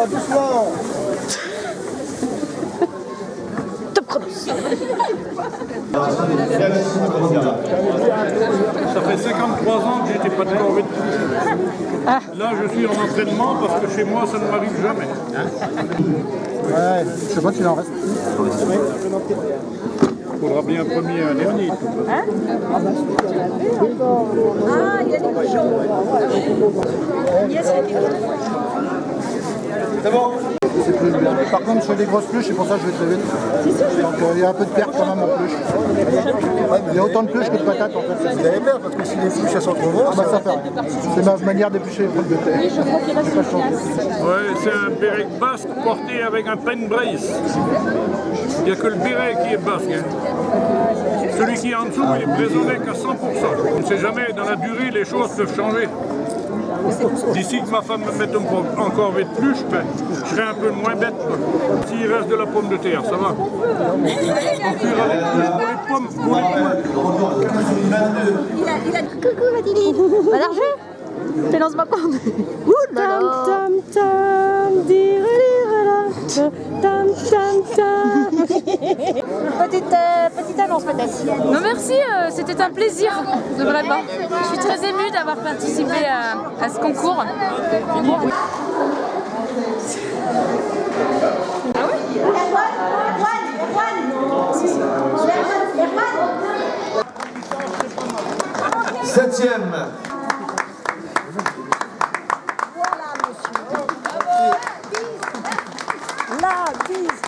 Doucement. Top chrono. Ça fait 53 ans que j'étais pas de corvée. Là, je suis en entraînement parce que chez moi, ça ne m'arrive jamais. Ouais, je sais pas s'il en reste. Il faudra bien un premier et un dernier. Ah, il y a des cochons. C'est bon. Par contre, je fais des grosses pluches, c'est pour ça que je vais très vite. Donc il y a un peu de perte quand même en pluche. Il y a autant de pluches que de patates en fait. Vous avez peur parce que si les pluches elles sont trop grosses, ça fait rien. C'est ma manière d'éplucher les pommes de terre. Ouais, c'est un béret basque porté avec un pen brace. Il n'y a que le béret qui est basque. Hein. Celui qui est en dessous, il est présonné qu'à 100%. On ne sait jamais, dans la durée, les choses peuvent changer. D'ici que ma femme me mette encore de pluche, ben, je serai un peu moins bête. S'il reste de la pomme de terre, ça va. On cuira les pluches pour les pommes, pour les poules. Coucou Mathilde. Pas d'argent. Fais lance-moi pas. Ouh là là. Tam tam tam, tam tam tam. Petite annonce peut-être. Non merci, c'était un plaisir, vraiment. Je suis très émue d'avoir participé à ce concours. Septième. La bise.